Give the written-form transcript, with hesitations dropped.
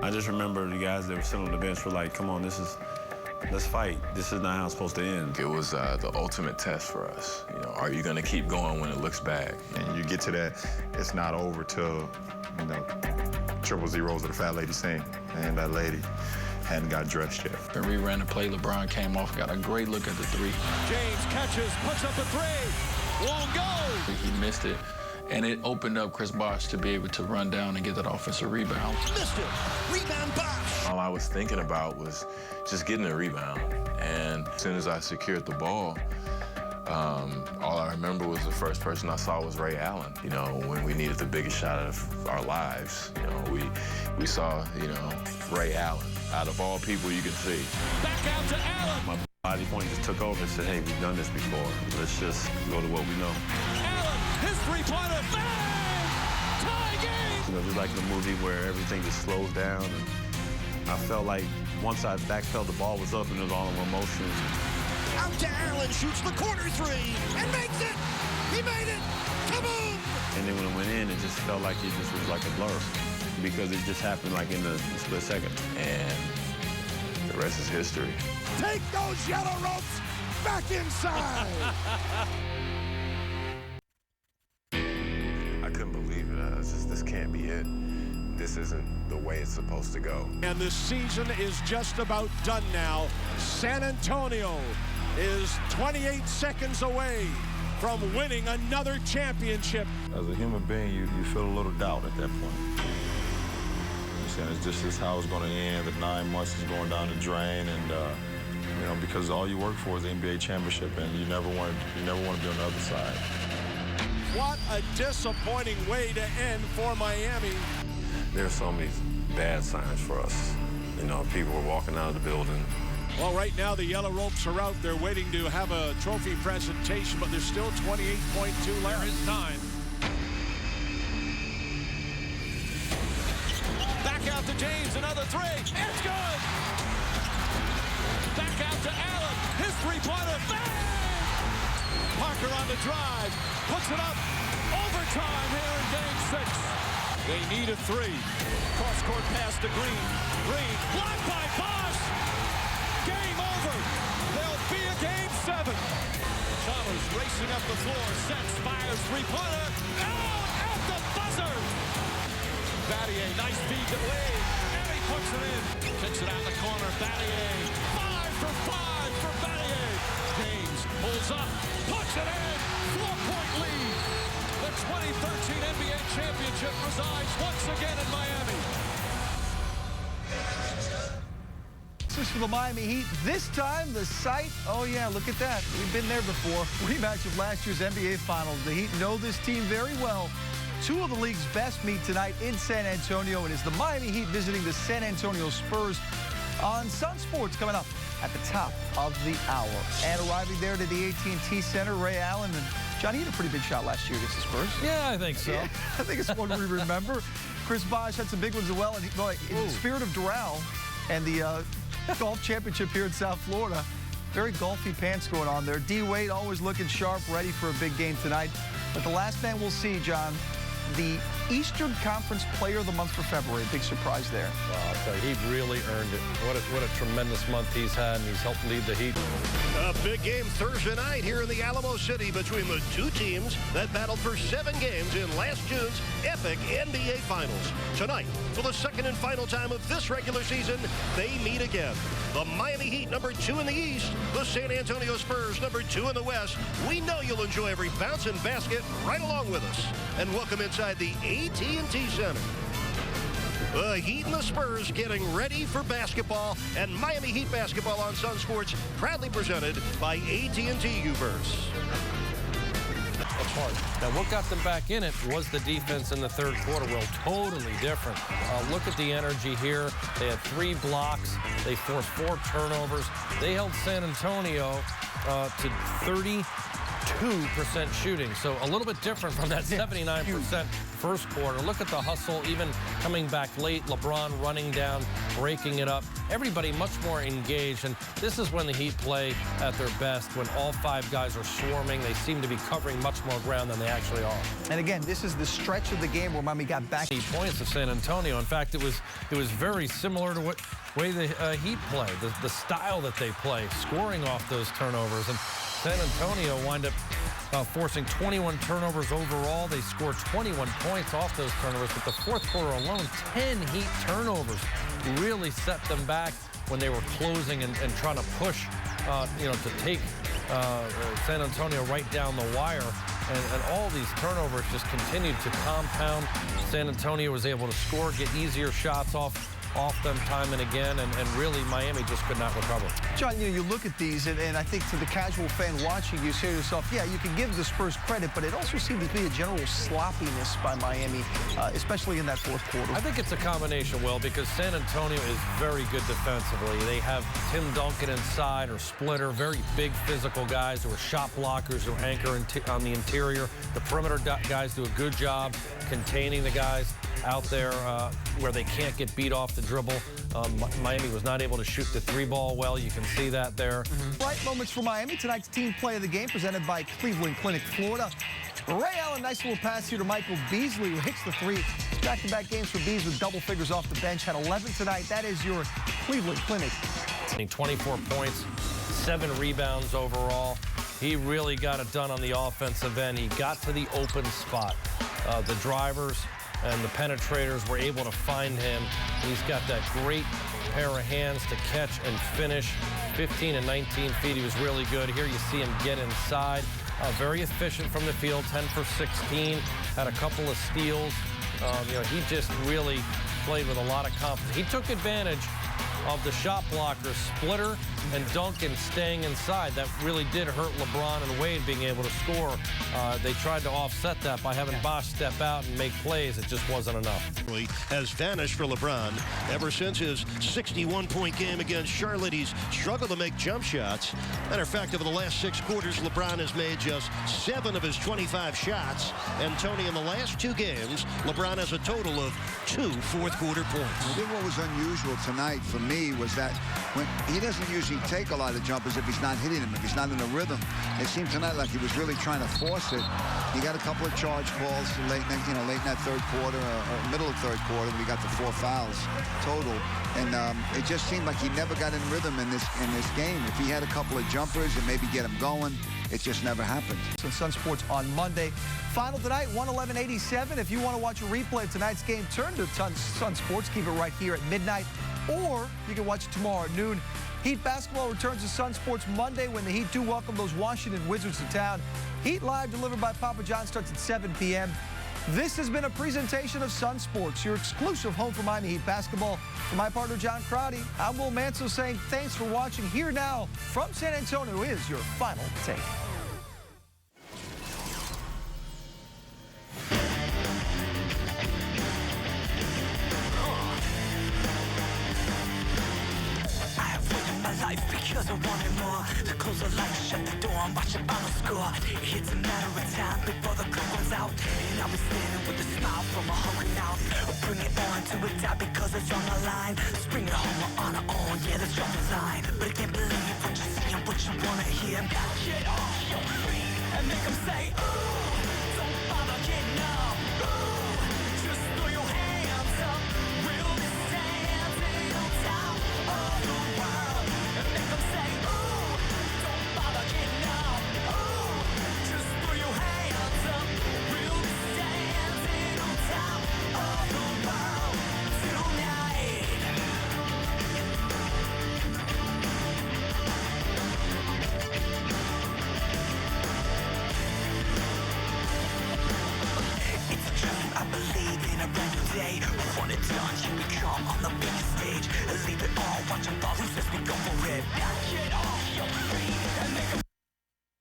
I just remember the guys that were sitting on the bench were like, come on, let's fight. This is not how it's supposed to end. It was the ultimate test for us. You know, are you going to keep going when it looks bad? And you get to that, it's not over till, you know, triple zeros of the fat lady sing, and that lady hadn't got dressed yet. And we ran the play, LeBron came off, got a great look at the three. James catches, puts up a three, won't go. He missed it, and it opened up Chris Bosh to be able to run down and get that offensive rebound. Missed it, rebound Bosh. All I was thinking about was just getting a rebound. And as soon as I secured the ball, all I remember was the first person I saw was Ray Allen. You know, when we needed the biggest shot of our lives, you know, we saw, you know, Ray Allen. Out of all people you can see. Back out to Allen. My body point just took over and said, hey, we've done this before. Let's just go to what we know. Allen, his three-pointer, bang! Tie game! You know, just like the movie where everything just slows down. And I felt like once I backpedaled, the ball was up and it was all in motion. Out to Allen, shoots the corner three, and makes it! He made it! Kaboom! And then when it went in, it just felt like it just was like a blur, because it just happened like in a split second. And the rest is history. Take those yellow ropes back inside! I couldn't believe it. I was just, this can't be it. This isn't the way it's supposed to go. And the season is just about done now. San Antonio is 28 seconds away from winning another championship. As a human being, you feel a little doubt at that point. And this is how it's going to end. The 9 months is going down the drain, and you know, because all you work for is the NBA championship, and you never want to be on the other side. What a disappointing way to end for Miami. There's so many bad signs for us. You know, people were walking out of the building. Well, right now the yellow ropes are out. They're waiting to have a trophy presentation, but there's still 28.2 left. There is time. Back out to James, another three. It's good. Back out to Allen. His three-pointer. Bang! Parker on the drive. Puts it up. Overtime here in Game 6. They need a three. Cross-court pass to Green. Green blocked by Bosh. Game over. There'll be a Game 7. Chalmers racing up the floor. Sets, fires, three-pointer. Out at the buzzer. Battier, nice feed to Lee, and he puts it in. Kicks it out the corner, Battier. 5 for 5 for Battier. James pulls up, puts it in. 4-point lead. The 2013 NBA championship resides once again in Miami. This is for the Miami Heat. This time, the site, oh yeah, look at that. We've been there before. Rematch of last year's NBA Finals. The Heat know this team very well. Two of the league's best meet tonight in San Antonio. It is the Miami Heat visiting the San Antonio Spurs on Sunsports coming up at the top of the hour. And arriving there to the AT&T Center, Ray Allen. And Johnny had a pretty big shot last year against the Spurs. Yeah, I think so. Yeah, I think it's one we remember. Chris Bosh had some big ones as well. And boy, in the spirit of Doral and the golf championship here in South Florida, very golfy pants going on there. D. Wade always looking sharp, ready for a big game tonight. But the last man we'll see, John, the Eastern Conference Player of the Month for February. Big surprise there. Well, I'll tell you, he really earned it. What a tremendous month he's had, and he's helped lead the Heat. A big game Thursday night here in the Alamo City between the two teams that battled for 7 games in last June's epic NBA Finals. Tonight, for the second and final time of this regular season, they meet again. The Miami Heat, number 2 in the East. The San Antonio Spurs, number 2 in the West. We know you'll enjoy every bounce and basket right along with us. And welcome inside the AT&T Center. The Heat and the Spurs getting ready for basketball, and Miami Heat basketball on Sunsports, proudly presented by AT&T U-verse. That's hard. Now, what got them back in it was the defense in the third quarter. Well, totally different. Look at the energy here. They had 3 blocks. They forced 4 turnovers. They held San Antonio to 32 82% shooting. So a little bit different from that 79% first quarter. Look at the hustle, even coming back late. LeBron running down, breaking it up. Everybody much more engaged. And this is when the Heat play at their best, when all 5 guys are swarming. They seem to be covering much more ground than they actually are. And again, this is the stretch of the game where Miami got back. 8 points of San Antonio. In fact, it was very similar to what way the Heat play, the style that they play, scoring off those turnovers. And San Antonio wind up forcing 21 turnovers overall. They scored 21 points off those turnovers, but the fourth quarter alone, 10 Heat turnovers really set them back when they were closing and trying to push, to take San Antonio right down the wire. And all these turnovers just continued to compound. San Antonio was able to score, get easier shots off them time and again, and really Miami just could not recover. John, you look at these, and I think to the casual fan watching, you say to yourself, yeah, you can give the Spurs credit, but it also seemed to be a general sloppiness by Miami, especially in that fourth quarter. I think it's a combination, Will, because San Antonio is very good defensively. They have Tim Duncan inside, or Splitter, very big physical guys who are shot blockers, who anchor on the interior. The perimeter guys do a good job containing the guys out there where they can't get beat off the dribble. Miami was not able to shoot the 3-ball well. You can see that there. Bright moments for Miami. Tonight's team play of the game presented by Cleveland Clinic Florida. Ray Allen, nice little pass here to Michael Beasley, who hits the 3. Back-to-back games for Beasley with double figures off the bench. Had 11 tonight. That is your Cleveland Clinic. 24 points, 7 rebounds overall. He really got it done on the offensive end. He got to the open spot. The drivers and the penetrators were able to find him. He's got that great pair of hands to catch and finish. 15 and 19 feet, he was really good. Here you see him get inside. Very efficient from the field, 10 for 16. Had a couple of steals. He just really played with a lot of confidence. He took advantage of the shot blockers, Splitter and Duncan staying inside. That really did hurt LeBron and Wade being able to score. They tried to offset that by having Bosh step out and make plays. It just wasn't enough. Has vanished for LeBron. Ever since his 61-point game against Charlotte, he's struggled to make jump shots. Matter of fact, over the last 6 quarters, LeBron has made just 7 of his 25 shots. And Tony, in the last 2 games, LeBron has a total of 2 fourth-quarter points. I think what was unusual tonight for me was that when he doesn't usually take a lot of jumpers if he's not hitting them, if he's not in a rhythm. It seemed tonight like he was really trying to force it. He got a couple of charge calls late in that third quarter, or middle of third quarter, when he got the 4 fouls total. And it just seemed like he never got in rhythm in this game. If he had a couple of jumpers and maybe get him going, it just never happened. So Sunsports on Monday. Final tonight, 111-87. If you want to watch a replay of tonight's game, turn to Sunsports. Keep it right here at midnight. Or you can watch it tomorrow at noon. Heat basketball returns to Sunsports Monday when the Heat do welcome those Washington Wizards to town. Heat Live, delivered by Papa John, starts at 7 p.m. This has been a presentation of Sunsports, your exclusive home for Miami Heat basketball. For my partner, John Crowdy, I'm Will Manso saying thanks for watching. Here now from San Antonio is your final take. Because I wanted more. To close the lights, shut the door, I'm watching final score. It's a matter of time before the clock runs out. And I'll be standing with a smile from a hungry mouth. Bring it on to a die because it's on the line. Spring it home, we're on our own, yeah, that's your design. But I can't believe what you see and what you wanna hear. Get off your feet and make them say, ooh, don't bother getting up. Ooh, just throw your hands up. We'll be standing on top of the world. And make them say, ooh, don't bother getting up. Ooh, just throw your hands up. We'll be standing on top of the world tonight. It's a dream, I believe in a brand new day. Want it done, here we come on the biggest stage.